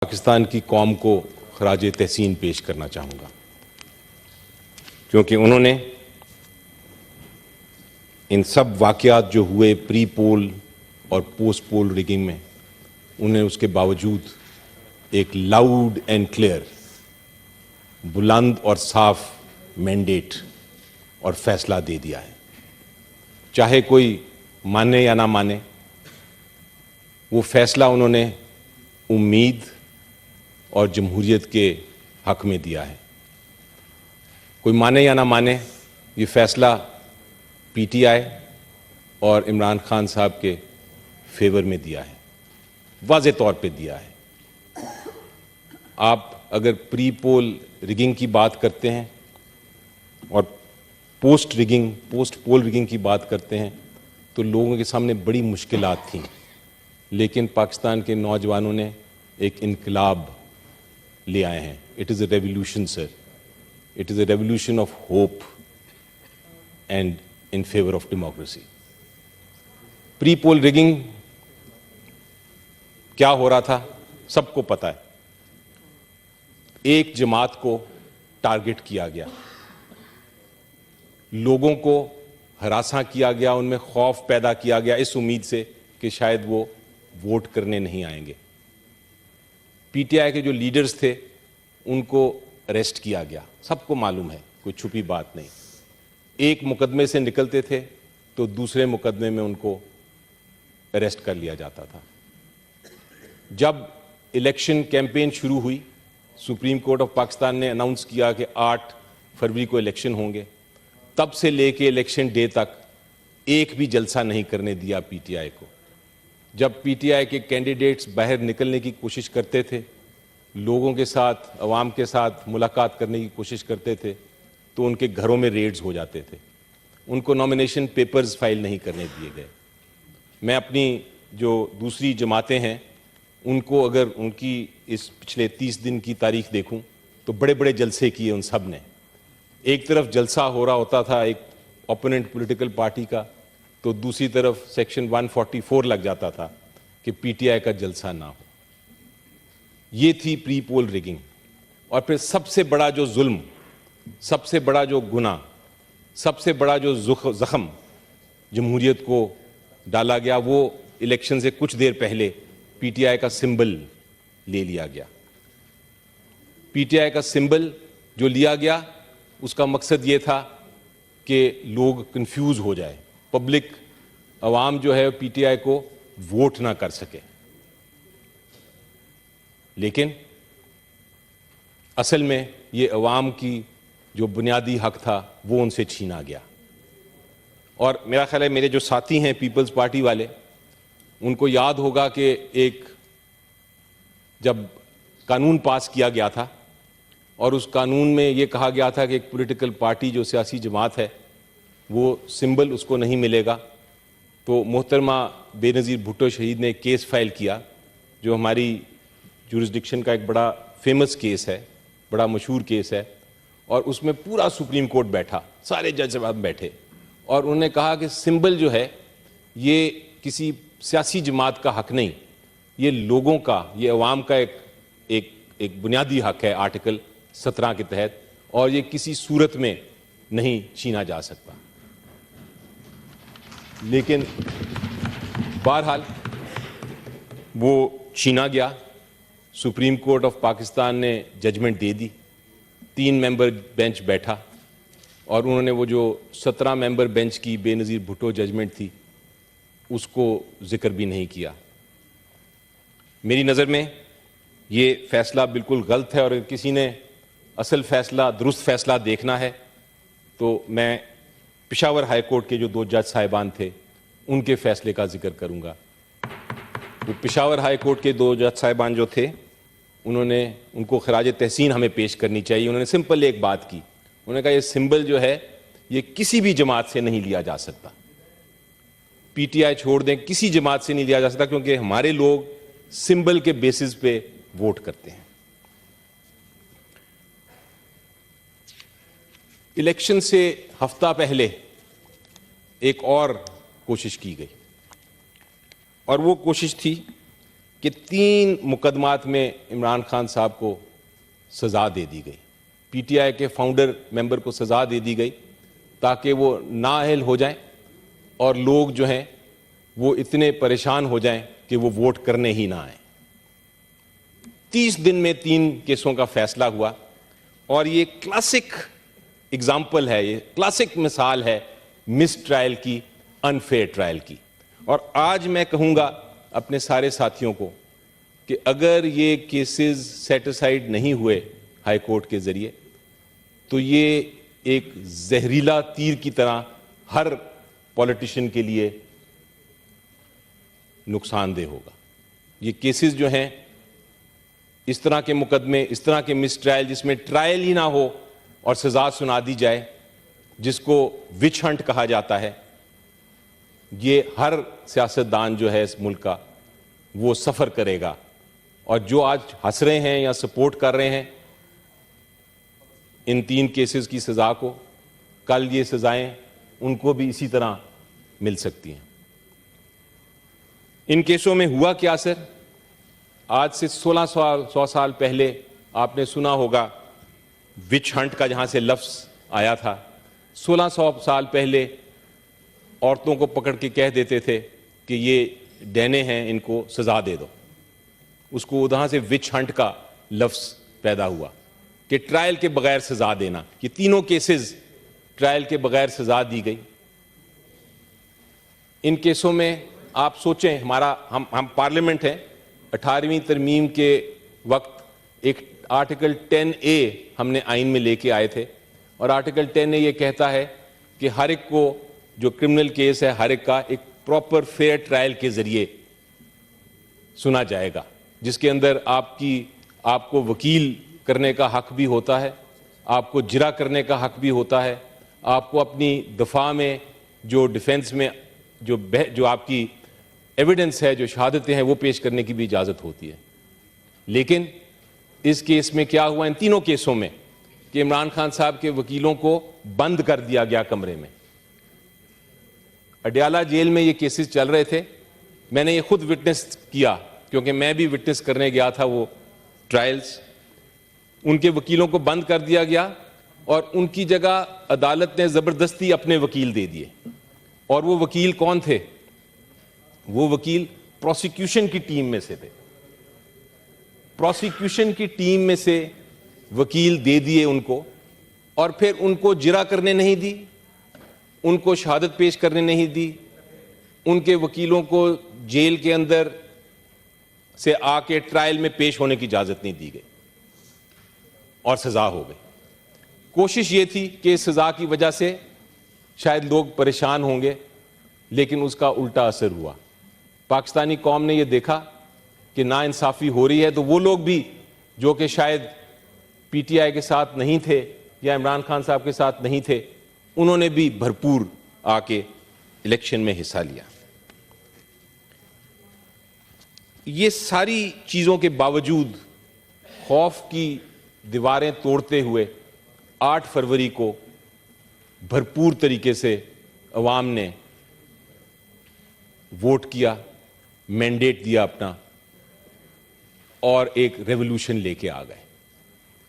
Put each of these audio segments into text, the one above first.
पाकिस्तान की कौम को खराज तहसीन पेश करना चाहूँगा, क्योंकि उन्होंने इन सब वाक़यात जो हुए प्री पोल और पोस्ट पोल रिगिंग में, उन्हें उसके बावजूद एक लाउड एंड क्लियर, बुलंद और साफ मैंडेट और फैसला दे दिया है। चाहे कोई माने या ना माने, वो फैसला उन्होंने उम्मीद और जमहूरियत के हक में दिया है। कोई माने या ना माने, ये फैसला पीटीआई और इमरान खान साहब के फेवर में दिया है, वाज़े तौर पे दिया है। आप अगर प्री पोल रिगिंग की बात करते हैं और पोस्ट पोल रिगिंग की बात करते हैं, तो लोगों के सामने बड़ी मुश्किलात थीं, लेकिन पाकिस्तान के नौजवानों ने एक इनकलाब ले आए हैं। It is a revolution sir, it is a revolution of hope and in favour of democracy. Pre poll rigging क्या हो रहा था सबको पता है। एक जमात को टारगेट किया गया, लोगों को हरासा किया गया, उनमें खौफ पैदा किया गया इस उम्मीद से कि शायद वो वोट करने नहीं आएंगे। पीटीआई के जो लीडर्स थे उनको अरेस्ट किया गया, सबको मालूम है, कोई छुपी बात नहीं। एक मुकदमे से निकलते थे तो दूसरे मुकदमे में उनको अरेस्ट कर लिया जाता था। जब इलेक्शन कैंपेन शुरू हुई, सुप्रीम कोर्ट ऑफ पाकिस्तान ने अनाउंस किया कि 8 फरवरी को इलेक्शन होंगे, तब से लेके इलेक्शन डे तक एक भी जलसा नहीं करने दिया पीटीआई को। जब पीटीआई के कैंडिडेट्स बाहर निकलने की कोशिश करते थे, लोगों के साथ, अवाम के साथ मुलाकात करने की कोशिश करते थे, तो उनके घरों में रेड्स हो जाते थे, उनको नॉमिनेशन पेपर्स फाइल नहीं करने दिए गए। मैं अपनी जो दूसरी जमातें हैं उनको अगर उनकी इस पिछले 30 दिन की तारीख देखूं तो बड़े बड़े जलसे किए उन सब ने। एक तरफ जलसा हो रहा होता था एक ओपोनेंट पॉलिटिकल पार्टी का, तो दूसरी तरफ सेक्शन 144 लग जाता था कि पीटीआई का जलसा ना हो। ये थी प्री पोल रिगिंग। और फिर सबसे बड़ा जो जुल्म, सबसे बड़ा जो गुनाह, सबसे बड़ा जो जख्म जमहूरियत को डाला गया, वो इलेक्शन से कुछ देर पहले पीटीआई का सिंबल ले लिया गया। पीटीआई का सिंबल जो लिया गया, उसका मकसद ये था कि लोग कंफ्यूज हो जाए, पब्लिक अवाम जो है पीटीआई को वोट ना कर सके। लेकिन असल में ये अवाम की जो बुनियादी हक था वो उनसे छीना गया। और मेरा ख्याल है मेरे जो साथी हैं पीपल्स पार्टी वाले, उनको याद होगा कि एक जब कानून पास किया गया था और उस कानून में ये कहा गया था कि एक पॉलिटिकल पार्टी जो सियासी जमात है वो सिंबल उसको नहीं मिलेगा, तो मोहतरमा बेनज़ीर भुट्टो शहीद ने केस फाइल किया, जो हमारी जुरिस्डिक्शन का एक बड़ा फेमस केस है, बड़ा मशहूर केस है। और उसमें पूरा सुप्रीम कोर्ट बैठा, सारे जज साहब बैठे, और उन्होंने कहा कि सिंबल जो है ये किसी सियासी जमात का हक नहीं, ये लोगों का, ये अवाम का एक बुनियादी हक है आर्टिकल 17 के तहत, और ये किसी सूरत में नहीं छीना जा सकता। लेकिन बहरहाल वो छीना गया। सुप्रीम कोर्ट ऑफ पाकिस्तान ने जजमेंट दे दी, 3 मेंबर बेंच बैठा, और उन्होंने वो जो 17 मेंबर बेंच की बेनज़ीर भुट्टो जजमेंट थी उसको जिक्र भी नहीं किया। मेरी नज़र में ये फैसला बिल्कुल गलत है, और अगर किसी ने असल फैसला, दुरुस्त फैसला देखना है तो मैं पेशावर हाई कोर्ट के जो 2 जज साहिबान थे उनके फैसले का जिक्र करूंगा। तो पेशावर हाई कोर्ट के 2 जज साहिबान जो थे, उनको खराज तहसीन हमें पेश करनी चाहिए। उन्होंने सिंपल एक बात की, उन्होंने कहा ये सिंबल जो है ये किसी भी जमात से नहीं लिया जा सकता, पीटीआई छोड़ दें, किसी जमात से नहीं लिया जा सकता, क्योंकि हमारे लोग सिंबल के बेसिस पे वोट करते हैं। इलेक्शन से हफ्ता पहले एक और कोशिश की गई, और वो कोशिश थी कि 3 मुकदमात में इमरान खान साहब को सज़ा दे दी गई, पीटीआई के फाउंडर मेंबर को सज़ा दे दी गई ताकि वो नाअहल हो जाएं और लोग जो हैं वो इतने परेशान हो जाएं कि वो वोट करने ही ना आए। 30 दिन में 3 केसों का फैसला हुआ और ये क्लासिक एग्जाम्पल है, ये क्लासिक मिसाल है मिस ट्रायल की, अनफेयर ट्रायल की। और आज मैं कहूँगा अपने सारे साथियों को कि अगर ये केसेस सेटिसाइड नहीं हुए हाई कोर्ट के ज़रिए तो ये एक जहरीला तीर की तरह हर पॉलिटिशियन के लिए नुकसानदेह होगा। ये केसेस जो हैं, इस तरह के मुकदमे, इस तरह के मिस ट्रायल जिसमें ट्रायल ही ना हो और सज़ा सुना दी जाए, जिसको विच हंट कहा जाता है, ये हर सियासतदान जो है इस मुल्क का वो सफ़र करेगा। और जो आज हंस रहे हैं या सपोर्ट कर रहे हैं इन 3 केसेस की सज़ा को, कल ये सज़ाएं उनको भी इसी तरह मिल सकती हैं। इन केसों में हुआ क्या सर? आज से 100 साल पहले आपने सुना होगा विच हंट का, जहां से लफ्ज़ आया था। 1600 साल पहले औरतों को पकड़ के कह देते थे कि ये डैने हैं, इनको सज़ा दे दो। उसको वहां से विच हंट का लफ्ज़ पैदा हुआ कि ट्रायल के बगैर सज़ा देना। ये तीनों केसेस ट्रायल के बगैर सज़ा दी गई। इन केसों में आप सोचें, हम पार्लियामेंट हैं, 18वीं तरमीम के वक्त एक आर्टिकल 10A हमने आइन में लेके आए थे और आर्टिकल 10A ये कहता है कि हर एक को जो क्रिमिनल केस है, हर एक का एक प्रॉपर फेयर ट्रायल के जरिए सुना जाएगा, जिसके अंदर आपको वकील करने का हक भी होता है, आपको जिरा करने का हक भी होता है, आपको अपनी दफा में जो डिफेंस में जो आपकी एविडेंस है, जो शहादतें हैं, वो पेश करने की भी इजाज़त होती है। लेकिन इस केस में क्या हुआ, इन तीनों केसों में, कि इमरान खान साहब के वकीलों को बंद कर दिया गया कमरे में। अडयाला जेल में ये केसेस चल रहे थे, मैंने ये खुद विटनेस किया क्योंकि मैं भी विटनेस करने गया था वो ट्रायल्स। उनके वकीलों को बंद कर दिया गया और उनकी जगह अदालत ने ज़बरदस्ती अपने वकील दे दिए। और वो वकील कौन थे? वो वकील प्रोसिक्यूशन की टीम में से थे। प्रोसिक्यूशन की टीम में से वकील दे दिए उनको, और फिर उनको जिरा करने नहीं दी, उनको शहादत पेश करने नहीं दी, उनके वकीलों को जेल के अंदर से आके ट्रायल में पेश होने की इजाजत नहीं दी गई और सजा हो गई। कोशिश ये थी कि इस सजा की वजह से शायद लोग परेशान होंगे, लेकिन उसका उल्टा असर हुआ। पाकिस्तानी कौम ने यह देखा कि नाइंसाफी हो रही है, तो वो लोग भी जो कि शायद पीटीआई के साथ नहीं थे या इमरान खान साहब के साथ नहीं थे, उन्होंने भी भरपूर आके इलेक्शन में हिस्सा लिया। ये सारी चीज़ों के बावजूद खौफ की दीवारें तोड़ते हुए 8 फरवरी को भरपूर तरीके से अवाम ने वोट किया, मैंडेट दिया अपना, और एक रेवोल्यूशन लेके आ गए।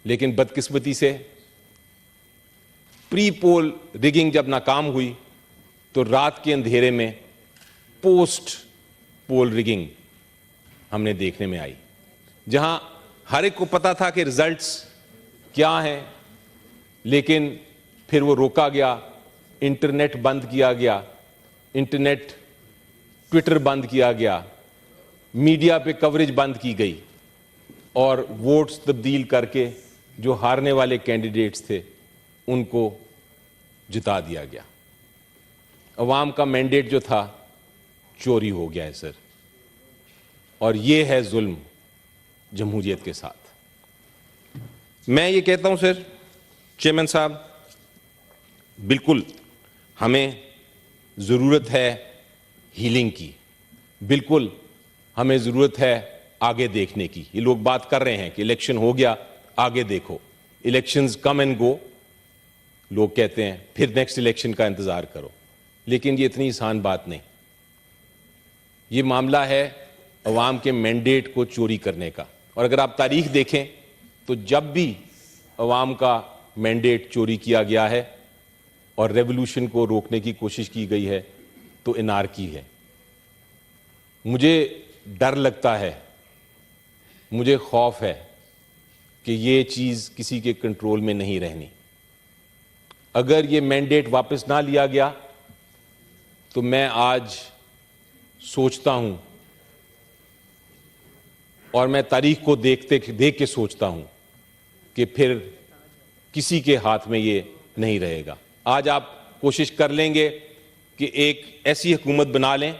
लेकिन बदकिस्मती से प्री पोल रिगिंग जब नाकाम हुई तो रात के अंधेरे में पोस्ट पोल रिगिंग हमने देखने में आई, जहां हर एक को पता था कि रिजल्ट्स क्या हैं, लेकिन फिर वो रोका गया, इंटरनेट बंद किया गया, इंटरनेट ट्विटर बंद किया गया, मीडिया पे कवरेज बंद की गई, और वोट्स तब्दील करके जो हारने वाले कैंडिडेट्स थे उनको जिता दिया गया। अवाम का मैंडेट जो था चोरी हो गया है सर, और ये है जुल्म जमहूरियत के साथ। मैं ये कहता हूं सर, चेयरमैन साहब, बिल्कुल हमें ज़रूरत है हीलिंग की, बिल्कुल हमें ज़रूरत है आगे देखने की। ये लोग बात कर रहे हैं कि इलेक्शन हो गया, आगे देखो, इलेक्शंस कम एंड गो, लोग कहते हैं फिर नेक्स्ट इलेक्शन का इंतज़ार करो, लेकिन ये इतनी आसान बात नहीं। ये मामला है अवाम के मैंडेट को चोरी करने का। और अगर आप तारीख देखें तो जब भी अवाम का मैंडेट चोरी किया गया है और रेवोल्यूशन को रोकने की कोशिश की गई है तो एनार्की है। मुझे डर लगता है, मुझे खौफ है कि ये चीज़ किसी के कंट्रोल में नहीं रहनी। अगर ये मैंडेट वापस ना लिया गया तो मैं आज सोचता हूं और मैं तारीख को देख के सोचता हूं कि फिर किसी के हाथ में ये नहीं रहेगा। आज आप कोशिश कर लेंगे कि एक ऐसी हुकूमत बना लें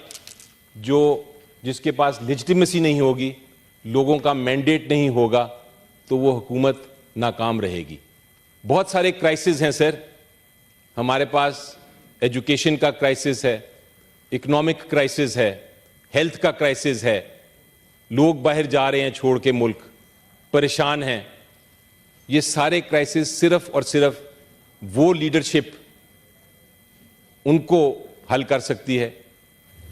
जिसके पास लेजिटिमेसी नहीं होगी, लोगों का मैंडेट नहीं होगा, तो वो हुकूमत नाकाम रहेगी। बहुत सारे क्राइसिस हैं सर, हमारे पास एजुकेशन का क्राइसिस है, इकोनॉमिक क्राइसिस है, हेल्थ का क्राइसिस है, लोग बाहर जा रहे हैं छोड़ के मुल्क, परेशान हैं। ये सारे क्राइसिस सिर्फ और सिर्फ वो लीडरशिप उनको हल कर सकती है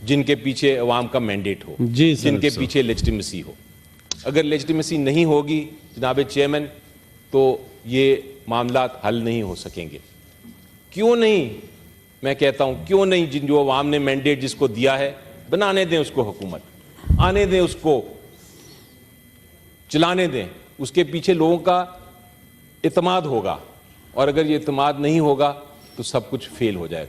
जिनके पीछे अवाम का मैंडेट हो, जिनके पीछे लेजिटिमेसी हो। अगर लेजिटिमेसी नहीं होगी जनाब चेयरमैन, तो ये मामलात हल नहीं हो सकेंगे। क्यों नहीं, मैं कहता हूं क्यों नहीं, जो अवाम ने मैंडेट जिसको दिया है, बनाने दें उसको हुकूमत, आने दें उसको, चलाने दें। उसके पीछे लोगों का इत्मीनान होगा, और अगर ये इत्मीनान नहीं होगा तो सब कुछ फेल हो जाएगा।